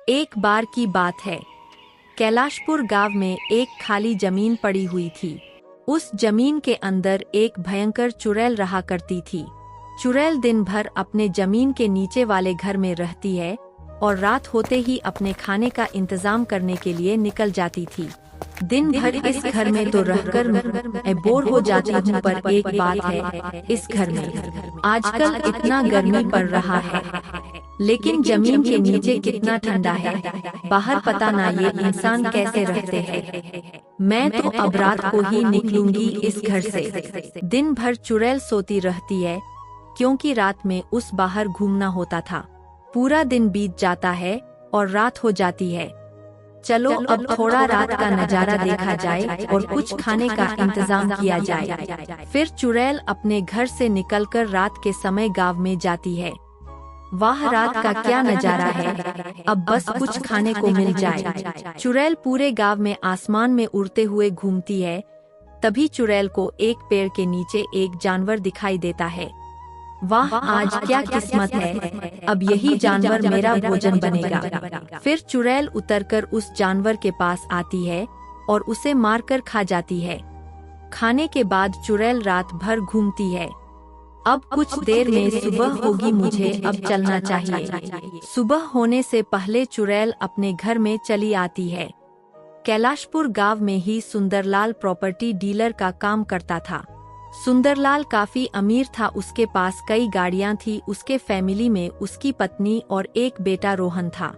एक बार की बात है, कैलाशपुर गांव में एक खाली जमीन पड़ी हुई थी। उस जमीन के अंदर एक भयंकर चुड़ैल रहा करती थी। चुड़ैल दिन भर अपने जमीन के नीचे वाले घर में रहती है और रात होते ही अपने खाने का इंतजाम करने के लिए निकल जाती थी। दिन भर इस घर में तो रहकर मैं बोर हो जाती हूँ, पर एक बात है, इस घर में आजकल इतना गर्मी पड़ रहा है, लेकिन जमीन के नीचे कितना ठंडा है। बाहर पता ना ये इंसान कैसे रहते हैं। मैं तो अब रात को ही निकलूंगी इस घर से। दिन भर चुड़ैल सोती रहती है, क्योंकि रात में उस बाहर घूमना होता था। पूरा दिन बीत जाता है और रात हो जाती है। चलो अब थोड़ा रात का नजारा देखा जाए और कुछ खाने का इंतजाम किया जाए। फिर चुड़ैल अपने घर से निकलकर रात के समय गांव में जाती है। वाह, रात का क्या नजारा है, अब बस कुछ खाने को मिल जाए। चुड़ैल पूरे गांव में आसमान में उड़ते हुए घूमती है। तभी चुड़ैल को एक पेड़ के नीचे एक जानवर दिखाई देता है। वाह, आज क्या किस्मत है, अब यही जानवर मेरा भोजन बनेगा। फिर चुड़ैल उतरकर उस जानवर के पास आती है और उसे मारकर खा जाती है। खाने के बाद चुड़ैल रात भर घूमती है। अब कुछ देर में सुबह होगी, मुझे अब चलना चाहिए। सुबह होने से पहले चुड़ैल अपने घर में चली आती है। कैलाशपुर गांव में ही सुंदरलाल प्रॉपर्टी डीलर का काम करता था। सुंदरलाल काफी अमीर था, उसके पास कई गाड़ियां थी। उसके फैमिली में उसकी पत्नी और एक बेटा रोहन था।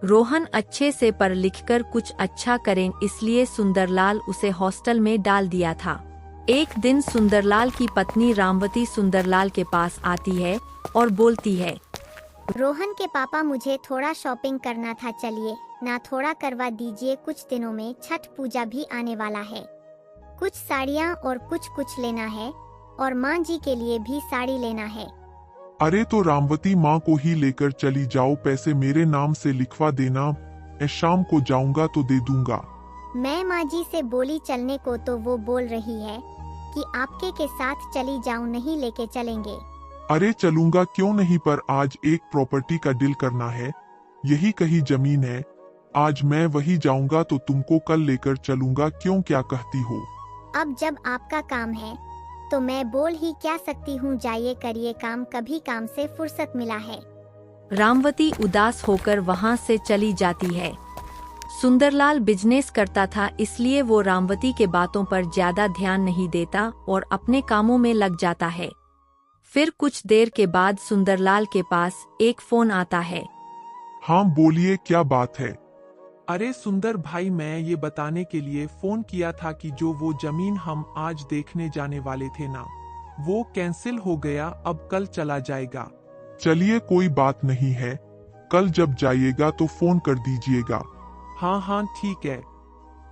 रोहन अच्छे से पढ़ लिखकर कुछ अच्छा करें, इसलिए सुंदरलाल उसे हॉस्टल में डाल दिया था। एक दिन सुंदरलाल की पत्नी रामवती सुंदरलाल के पास आती है और बोलती है, रोहन के पापा, मुझे थोड़ा शॉपिंग करना था, चलिए ना थोड़ा करवा दीजिए। कुछ दिनों में छठ पूजा भी आने वाला है। कुछ साड़ियाँ और कुछ लेना है, और माँ जी के लिए भी साड़ी लेना है। अरे तो रामवती माँ को ही लेकर चली जाओ, पैसे मेरे नाम से लिखवा देना, मैं शाम को जाऊंगा तो दे दूंगा। मैं माँ जी से बोली चलने को, तो वो बोल रही है कि आपके के साथ चली जाऊं, नहीं लेके चलेंगे। अरे चलूंगा क्यों नहीं, पर आज एक प्रॉपर्टी का डील करना है, यही कहीं जमीन है। आज मैं वही जाऊंगा तो तुमको कल लेकर चलूंगा, क्यों, क्या कहती हो? अब जब आपका काम है तो मैं बोल ही क्या सकती हूँ, जाइए करिए काम, कभी काम से फुर्सत मिला है। रामवती उदास होकर वहाँ से चली जाती है। सुंदरलाल बिजनेस करता था, इसलिए वो रामवती के बातों पर ज्यादा ध्यान नहीं देता और अपने कामों में लग जाता है। फिर कुछ देर के बाद सुंदरलाल के पास एक फोन आता है। हाँ बोलिए, क्या बात है? अरे सुंदर भाई, मैं ये बताने के लिए फोन किया था कि जो वो जमीन हम आज देखने जाने वाले थे ना, वो कैंसिल हो गया, अब कल चला जाएगा। चलिए कोई बात नहीं है, कल जब जाइएगा तो फोन कर दीजिएगा। हाँ हाँ ठीक है।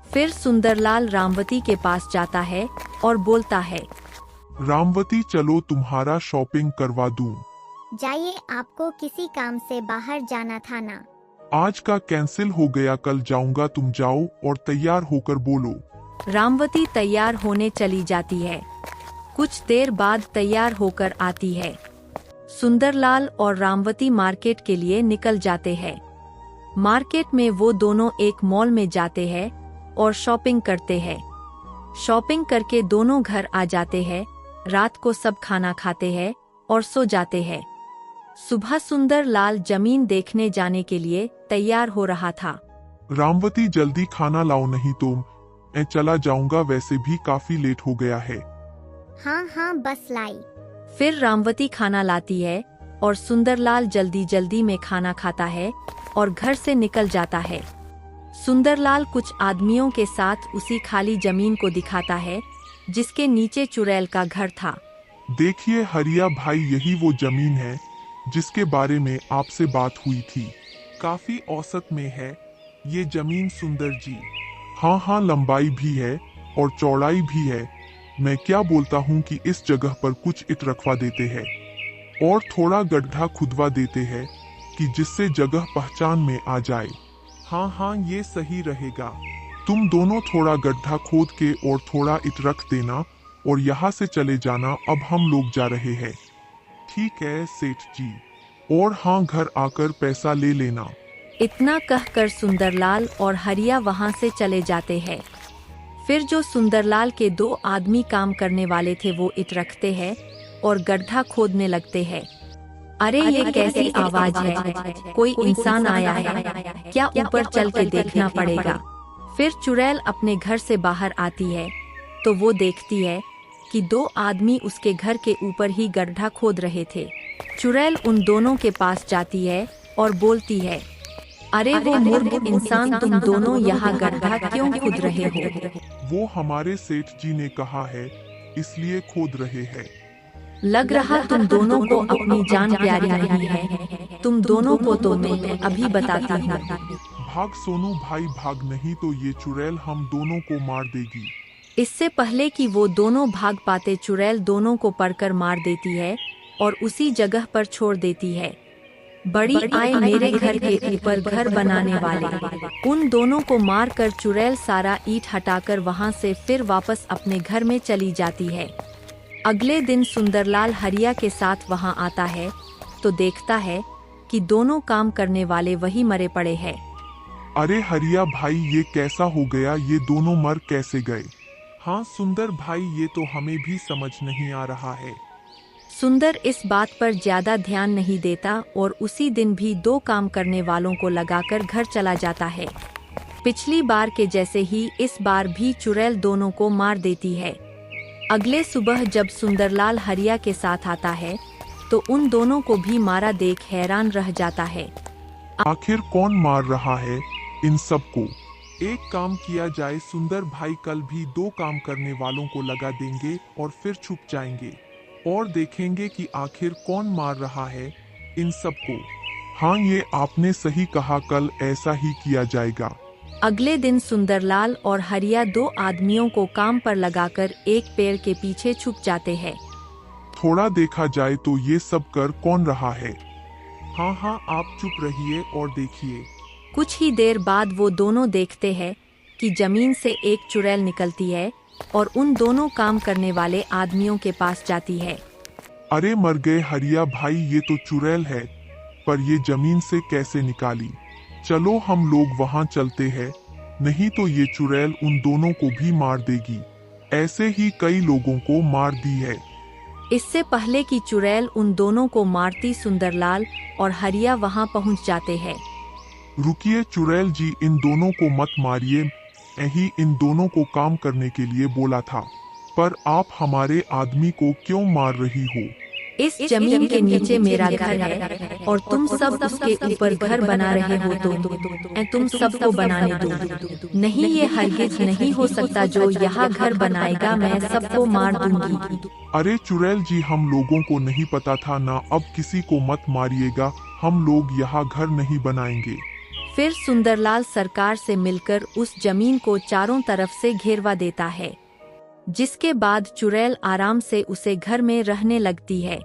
फिर सुंदरलाल रामवती के पास जाता है और बोलता है, रामवती चलो तुम्हारा शॉपिंग करवा दूं। जाइए, आपको किसी काम से बाहर जाना था ना। आज का कैंसिल हो गया, कल जाऊंगा, तुम जाओ और तैयार होकर बोलो। रामवती तैयार होने चली जाती है। कुछ देर बाद तैयार होकर आती है। सुंदरलाल और रामवती मार्केट के लिए निकल जाते हैं। मार्केट में वो दोनों एक मॉल में जाते हैं और शॉपिंग करते हैं। शॉपिंग करके दोनों घर आ जाते हैं। रात को सब खाना खाते हैं और सो जाते हैं। सुबह सुंदरलाल जमीन देखने जाने के लिए तैयार हो रहा था। रामवती जल्दी खाना लाओ, नहीं तो मैं चला जाऊंगा, वैसे भी काफी लेट हो गया है। हाँ हाँ बस लाई। फिर रामवती खाना लाती है और सुंदरलाल जल्दी जल्दी में खाना खाता है और घर से निकल जाता है। सुंदरलाल कुछ आदमियों के साथ उसी खाली जमीन को दिखाता है जिसके नीचे चुड़ैल का घर था। देखिए हरिया भाई, यही वो जमीन है जिसके बारे में आपसे बात हुई थी। काफी औसत में है ये जमीन सुंदर जी। हाँ हाँ, लंबाई भी है और चौड़ाई भी है। मैं क्या बोलता हूँ कि इस जगह पर कुछ ईंट रखवा देते हैं और थोड़ा गड्ढा खुदवा देते हैं कि जिससे जगह पहचान में आ जाए। हाँ हाँ, ये सही रहेगा। तुम दोनों थोड़ा गड्ढा खोद के और थोड़ा ईंट रख देना और यहाँ से चले जाना, अब हम लोग जा रहे हैं। ठीक है सेठ जी। और हाँ, घर आकर पैसा ले लेना। इतना कहकर सुंदरलाल और हरिया वहां से चले जाते हैं। फिर जो सुंदरलाल के 2 आदमी काम करने वाले थे वो ईंट रखते हैं और गड्ढा खोदने लगते हैं। अरे ये कैसी आवाज है, कोई इंसान आया है क्या, ऊपर चल के देखना पड़ेगा। फिर चुड़ैल अपने घर से बाहर आती है तो वो देखती है कि 2 आदमी उसके घर के ऊपर ही गड्ढा खोद रहे थे। चुड़ैल उन दोनों के पास जाती है और बोलती है, अरे वो मूर्ख इंसान, तुम दोनों यहाँ गड्ढा क्यों खोद रहे हो? वो हमारे सेठ जी ने कहा है इसलिए खोद रहे हैं। लग रहा तुम दोनों को अपनी जान प्यारी नहीं है। तुम दोनों को तो मैं अभी बताती हूँ। भाग सोनू भाई भाग, नहीं तो ये चुड़ैल हम दोनों को मार देगी। इससे पहले कि वो दोनों भाग पाते चुड़ैल दोनों को पकड़ मार देती है और उसी जगह पर छोड़ देती है। बड़ी आए मेरे घर के ऊपर घर बनाने वाले। उन दोनों को मारकर चुड़ैल सारा ईंट हटाकर वहां से फिर वापस अपने घर में चली जाती है। अगले दिन सुंदरलाल हरिया के साथ वहां आता है तो देखता है कि दोनों काम करने वाले वही मरे पड़े हैं। अरे हरिया भाई ये कैसा हो गया, ये दोनों मर कैसे गए? हाँ सुंदर भाई, ये तो हमें भी समझ नहीं आ रहा है। सुंदर इस बात पर ज्यादा ध्यान नहीं देता और उसी दिन भी 2 काम करने वालों को लगाकर घर चला जाता है। पिछली बार के जैसे ही इस बार भी चुड़ैल दोनों को मार देती है। अगले सुबह जब सुंदरलाल हरिया के साथ आता है तो उन दोनों को भी मारा देख हैरान रह जाता है। आखिर कौन मार रहा है इन सबको? एक काम किया जाए सुंदर भाई, कल भी 2 काम करने वालों को लगा देंगे और फिर छुप जाएंगे और देखेंगे कि आखिर कौन मार रहा है इन सबको। हाँ ये आपने सही कहा, कल ऐसा ही किया जाएगा। अगले दिन सुंदरलाल और हरिया 2 आदमियों को काम पर लगाकर एक पेड़ के पीछे छुप जाते हैं। थोड़ा देखा जाए तो ये सब कर कौन रहा है? हाँ हाँ आप चुप रहिए और देखिए। कुछ ही देर बाद वो दोनों देखते हैं कि जमीन से एक चुड़ैल निकलती है और उन दोनों काम करने वाले आदमियों के पास जाती है। अरे मर गए हरिया भाई, ये तो चुड़ैल है, पर ये जमीन से कैसे निकाली? चलो हम लोग वहां चलते हैं, नहीं तो ये चुड़ैल उन दोनों को भी मार देगी। ऐसे ही कई लोगों को मार दी है। इससे पहले कि चुड़ैल उन दोनों को मारती सुंदरलाल और हरिया वहां पहुंच जाते हैं। रुकिए चुड़ैल जी, इन दोनों को मत मारिए, मैं ही इन दोनों को काम करने के लिए बोला था, पर आप हमारे आदमी को क्यों मार रही हो? इस जमीन के नीचे मेरा घर है और तुम सब उसके ऊपर घर बना रहे हो तो मैं तुम सबको बनाने दूं। नहीं, ये हरगिज नहीं हो सकता। जो यहाँ घर बनाएगा मैं सबको मार दूंगी। अरे चुड़ैल जी, हम लोगों को नहीं पता था ना, अब किसी को मत मारिएगा, हम लोग यहाँ घर नहीं बनाएंगे। फिर सुंदरलाल सरकार से मिलकर उस जमीन को चारों तरफ से घेरवा देता है, जिसके बाद चुड़ैल आराम से उसे घर में रहने लगती है।